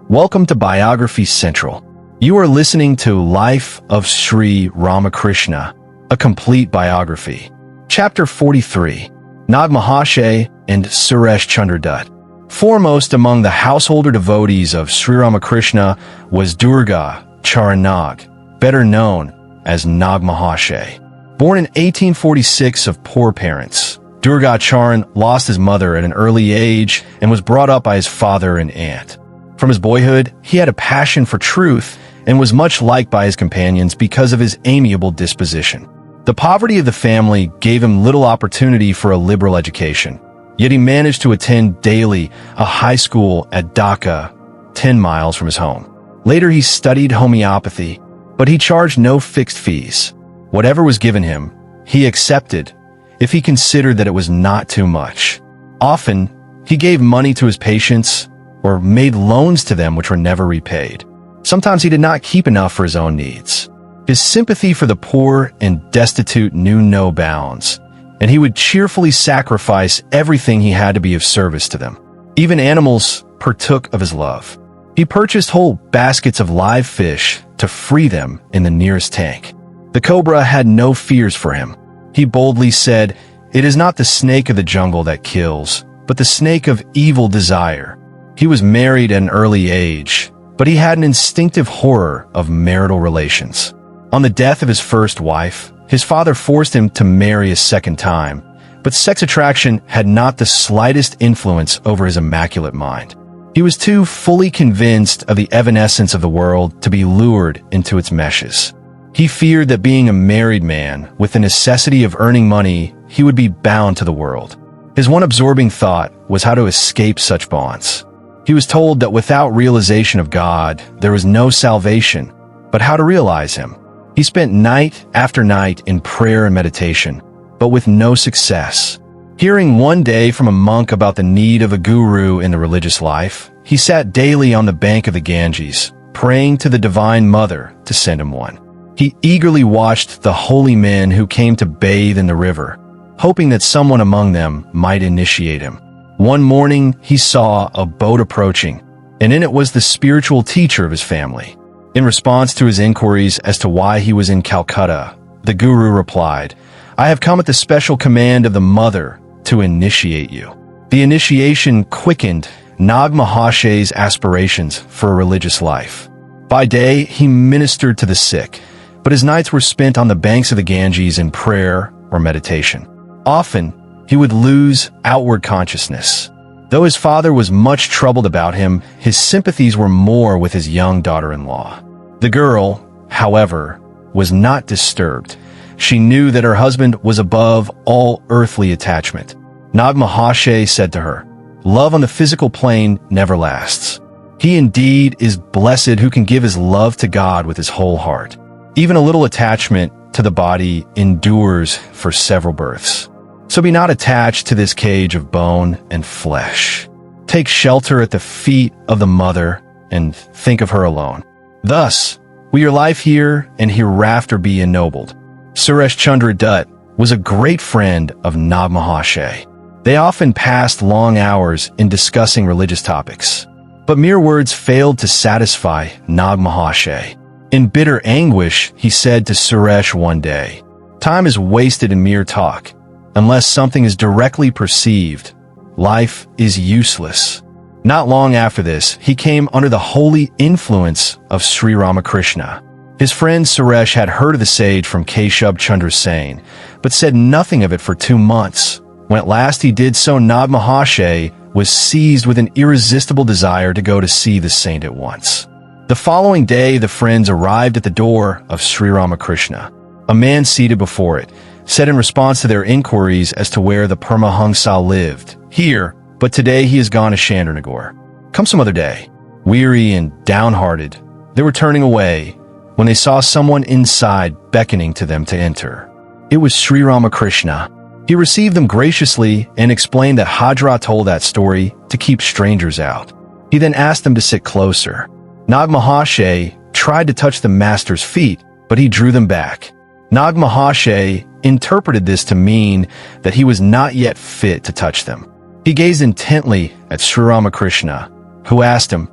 Welcome to Biography Central. You are listening to Life of Sri Ramakrishna, a complete biography. Chapter 43, Nag Mahasay and Suresh Chandra Dutt. Foremost among the householder devotees of Sri Ramakrishna was Durga Charan Nag, better known as Nag Mahasay. Born in 1846 of poor parents, Durga Charan lost his mother at an early age and was brought up by his father and aunt. From his boyhood, he had a passion for truth and was much liked by his companions because of his amiable disposition. The poverty of the family gave him little opportunity for a liberal education, yet he managed to attend daily a high school at Dhaka, 10 miles from his home. Later he studied homeopathy, but he charged no fixed fees. Whatever was given him, he accepted, if he considered that it was not too much. Often, he gave money to his patients or made loans to them which were never repaid. Sometimes he did not keep enough for his own needs. His sympathy for the poor and destitute knew no bounds, and he would cheerfully sacrifice everything he had to be of service to them. Even animals partook of his love. He purchased whole baskets of live fish to free them in the nearest tank. The cobra had no fears for him. He boldly said, "It is not the snake of the jungle that kills, but the snake of evil desire." He was married at an early age, but he had an instinctive horror of marital relations. On the death of his first wife, his father forced him to marry a second time, but sex attraction had not the slightest influence over his immaculate mind. He was too fully convinced of the evanescence of the world to be lured into its meshes. He feared that being a married man, with the necessity of earning money, he would be bound to the world. His one absorbing thought was how to escape such bonds. He was told that without realization of God, there was no salvation, but how to realize Him. He spent night after night in prayer and meditation, but with no success. Hearing one day from a monk about the need of a guru in the religious life, he sat daily on the bank of the Ganges, praying to the Divine Mother to send him one. He eagerly watched the holy men who came to bathe in the river, hoping that someone among them might initiate him. One morning, he saw a boat approaching, and in it was the spiritual teacher of his family. In response to his inquiries as to why he was in Calcutta, the guru replied, "I have come at the special command of the Mother to initiate you." The initiation quickened Nag Mahasay's aspirations for a religious life. By day, he ministered to the sick, but his nights were spent on the banks of the Ganges in prayer or meditation. Often, he would lose outward consciousness. Though his father was much troubled about him, his sympathies were more with his young daughter-in-law. The girl, however, was not disturbed. She knew that her husband was above all earthly attachment. Nag Mahasay said to her, "Love on the physical plane never lasts. He indeed is blessed who can give his love to God with his whole heart. Even a little attachment to the body endures for several births. So be not attached to this cage of bone and flesh. Take shelter at the feet of the Mother and think of her alone. Thus will your life here and hereafter be ennobled." Suresh Chandra Dutt was a great friend of Nag Mahasay. They often passed long hours in discussing religious topics, but mere words failed to satisfy Nag Mahasay. In bitter anguish, he said to Suresh one day, "Time is wasted in mere talk. Unless something is directly perceived, life is useless." Not long after this, he came under the holy influence of Sri Ramakrishna. His friend Suresh had heard of the sage from CH43 saying, but said nothing of it for 2 months. When at last he did so, Nag Mahasay was seized with an irresistible desire to go to see the saint at once. The following day, the friends arrived at the door of Sri Ramakrishna. A man seated before it said in response to their inquiries as to where the Paramahansa lived, "Here, but today he has gone to Chandranagore. Come some other day." Weary and downhearted, they were turning away when they saw someone inside beckoning to them to enter. It was Sri Ramakrishna. He received them graciously and explained that Hajra told that story to keep strangers out. He then asked them to sit closer. Nag Mahasay tried to touch the master's feet, but he drew them back. Nag Mahasay interpreted this to mean that he was not yet fit to touch them. He gazed intently at Sri Ramakrishna, who asked him,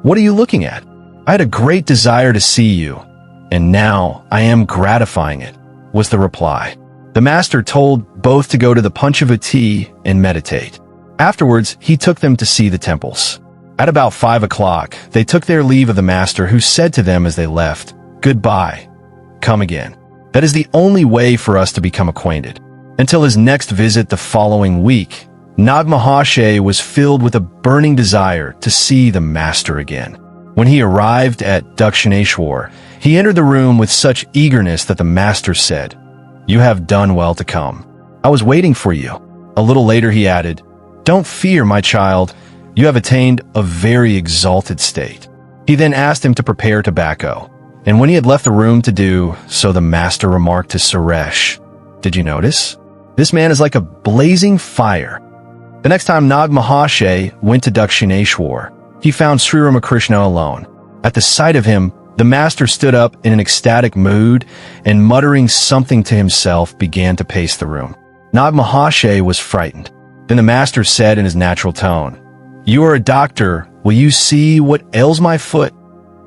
"What are you looking at? I had a great desire to see you, and now I am gratifying it," was the reply. The master told both to go to the Panchavati and meditate. Afterwards, he took them to see the temples. At about 5 o'clock, they took their leave of the master, who said to them as they left, "Goodbye. Come again. That is the only way for us to become acquainted." Until his next visit the following week, Nag Mahasay was filled with a burning desire to see the master again. When he arrived at Dakshineshwar, he entered the room with such eagerness that the master said, "You have done well to come. I was waiting for you." A little later he added, "Don't fear, my child. You have attained a very exalted state." He then asked him to prepare tobacco, and when he had left the room to do so, the master remarked to Suresh, "Did you notice? This man is like a blazing fire." The next time Nag Mahasay went to Dakshineshwar, he found Sri Ramakrishna alone. At the sight of him, the master stood up in an ecstatic mood and, muttering something to himself, began to pace the room. Nag Mahasay was frightened. Then the master said in his natural tone, "You are a doctor. Will you see what ails my foot?"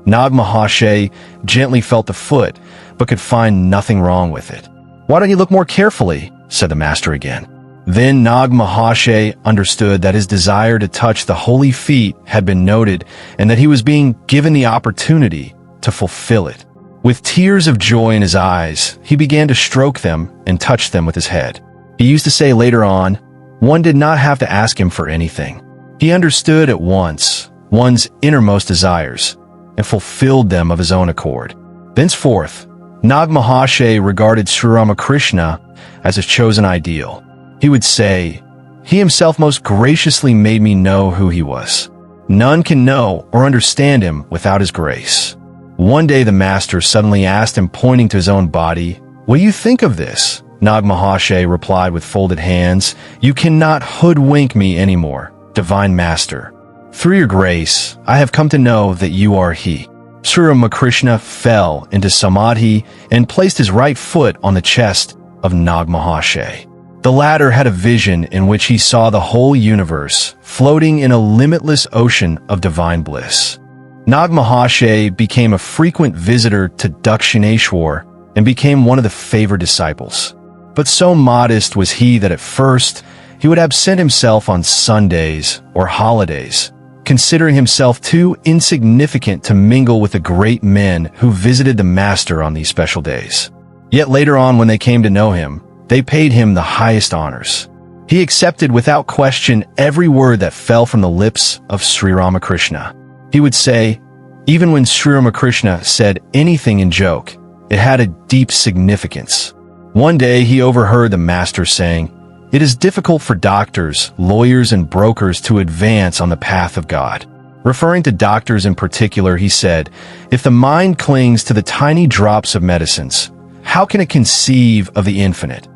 Nag Mahasay gently felt the foot, but could find nothing wrong with it. "Why don't you look more carefully?" said the master again. Then Nag Mahasay understood that his desire to touch the holy feet had been noted and that he was being given the opportunity to fulfill it. With tears of joy in his eyes, he began to stroke them and touch them with his head. He used to say later on, one did not have to ask him for anything. He understood at once one's innermost desires and fulfilled them of his own accord. Thenceforth, Nag Mahasay regarded Sri Ramakrishna as his chosen ideal. He would say, "He himself most graciously made me know who he was. None can know or understand him without his grace." One day the master suddenly asked him, pointing to his own body, "What do you think of this?" Nag Mahasay replied with folded hands, "You cannot hoodwink me anymore, divine master. Through your grace, I have come to know that you are he." Sri Ramakrishna fell into samadhi and placed his right foot on the chest of Nag Mahasay. The latter had a vision in which he saw the whole universe floating in a limitless ocean of divine bliss. Nag Mahasay became a frequent visitor to Dakshineshwar and became one of the favored disciples. But so modest was he that at first he would absent himself on Sundays or holidays, considering himself too insignificant to mingle with the great men who visited the master on these special days. Yet later on, when they came to know him, they paid him the highest honors. He accepted without question every word that fell from the lips of Sri Ramakrishna. He would say, even when Sri Ramakrishna said anything in joke, it had a deep significance. One day he overheard the master saying, "It is difficult for doctors, lawyers, and brokers to advance on the path of God." Referring to doctors in particular, he said, "If the mind clings to the tiny drops of medicines, how can it conceive of the infinite?"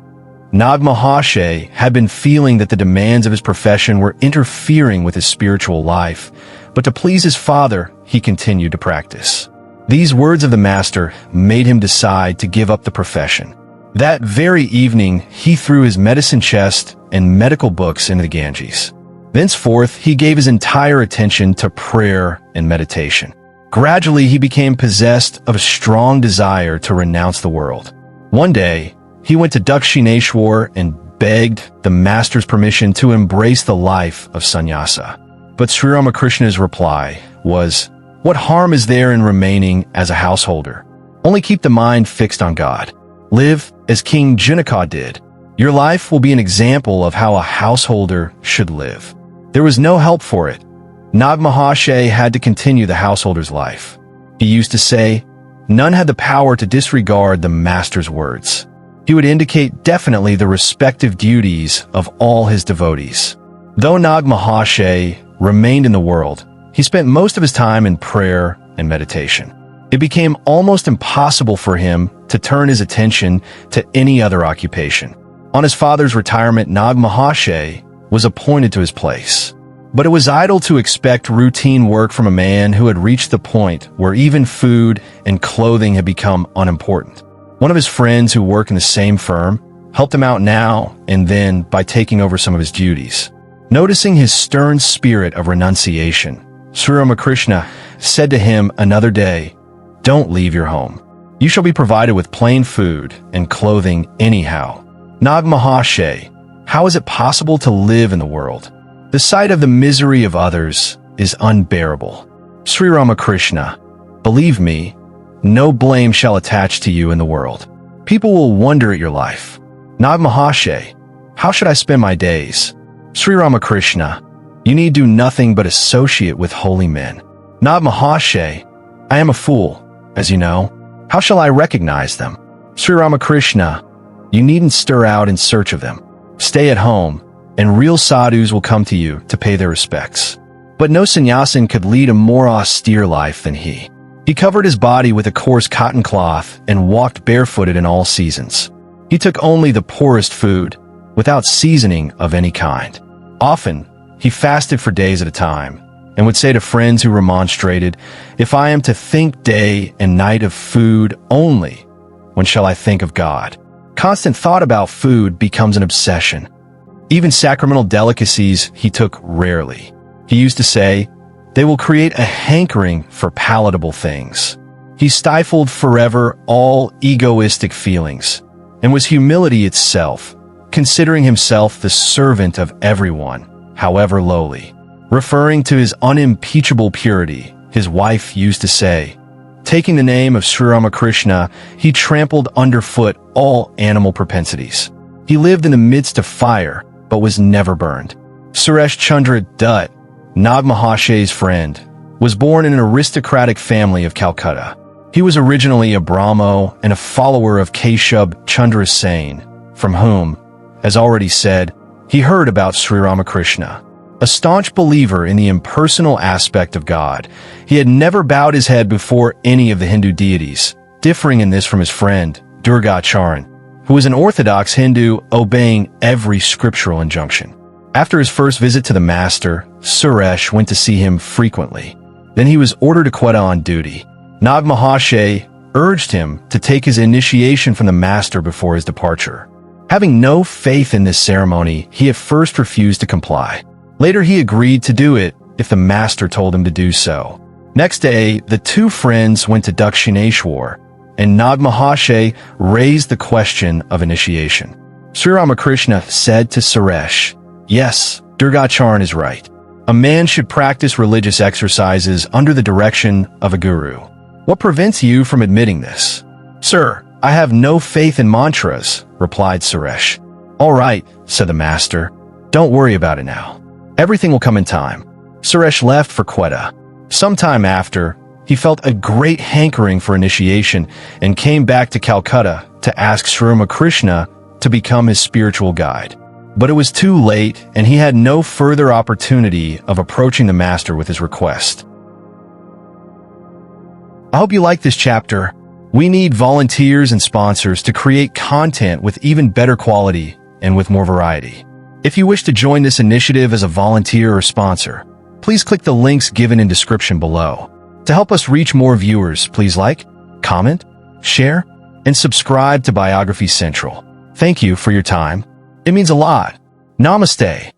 Nag Mahasay had been feeling that the demands of his profession were interfering with his spiritual life, but to please his father, he continued to practice. These words of the master made him decide to give up the profession. That very evening, he threw his medicine chest and medical books into the Ganges. Thenceforth, he gave his entire attention to prayer and meditation. Gradually, he became possessed of a strong desire to renounce the world. One day, he went to Dakshineshwar and begged the master's permission to embrace the life of sannyasa. But Sri Ramakrishna's reply was, "What harm is there in remaining as a householder? Only keep the mind fixed on God. Live as King Janaka did. Your life will be an example of how a householder should live." There was no help for it. Nag Mahasay had to continue the householder's life. He used to say, none had the power to disregard the master's words. He would indicate definitely the respective duties of all his devotees. Though Nag Mahasay remained in the world, he spent most of his time in prayer and meditation. It became almost impossible for him to turn his attention to any other occupation. On his father's retirement, Nag Mahasay was appointed to his place. But it was idle to expect routine work from a man who had reached the point where even food and clothing had become unimportant. One of his friends who worked in the same firm helped him out now and then by taking over some of his duties. Noticing his stern spirit of renunciation, Sri Ramakrishna said to him another day, "Don't leave your home. You shall be provided with plain food and clothing anyhow." Nag Mahasay, how is it possible to live in the world? The sight of the misery of others is unbearable. Sri Ramakrishna, believe me, no blame shall attach to you in the world. People will wonder at your life. Nag Mahasay, how should I spend my days? Sri Ramakrishna, you need do nothing but associate with holy men. Nag Mahasay, I am a fool, as you know. How shall I recognize them? Sri Ramakrishna, you needn't stir out in search of them. Stay at home, and real sadhus will come to you to pay their respects. But no sannyasin could lead a more austere life than he. He covered his body with a coarse cotton cloth and walked barefooted in all seasons. He took only the poorest food, without seasoning of any kind. Often, he fasted for days at a time, and would say to friends who remonstrated, "If I am to think day and night of food only, when shall I think of God?" Constant thought about food becomes an obsession. Even sacramental delicacies he took rarely. He used to say, "They will create a hankering for palatable things." He stifled forever all egoistic feelings, and was humility itself, considering himself the servant of everyone, however lowly. Referring to his unimpeachable purity, his wife used to say, taking the name of Sri Ramakrishna, he trampled underfoot all animal propensities. He lived in the midst of fire, but was never burned. Suresh Chandra Dutt, Nag Mahasay's friend, was born in an aristocratic family of Calcutta. He was originally a Brahmo and a follower of Keshab Chandra Sen, from whom, as already said, he heard about Sri Ramakrishna. A staunch believer in the impersonal aspect of God, he had never bowed his head before any of the Hindu deities, differing in this from his friend, Durgacharan, who was an orthodox Hindu obeying every scriptural injunction. After his first visit to the master, Suresh went to see him frequently. Then he was ordered to Quetta on duty. Nag Mahasay urged him to take his initiation from the master before his departure. Having no faith in this ceremony, he at first refused to comply. Later he agreed to do it if the master told him to do so. Next day, the two friends went to Dakshineshwar, and Nag Mahasay raised the question of initiation. Sri Ramakrishna said to Suresh, "Yes, Durgacharan is right. A man should practice religious exercises under the direction of a guru. What prevents you from admitting this?" "Sir, I have no faith in mantras," replied Suresh. "All right," said the master. "Don't worry about it now. Everything will come in time." Suresh left for Quetta. Sometime after, he felt a great hankering for initiation and came back to Calcutta to ask Sri Ramakrishna to become his spiritual guide. But it was too late, and he had no further opportunity of approaching the master with his request. I hope you like this chapter. We need volunteers and sponsors to create content with even better quality and with more variety. If you wish to join this initiative as a volunteer or sponsor, please click the links given in description below. To help us reach more viewers, please like, comment, share, and subscribe to Biography Central. Thank you for your time. It means a lot. Namaste.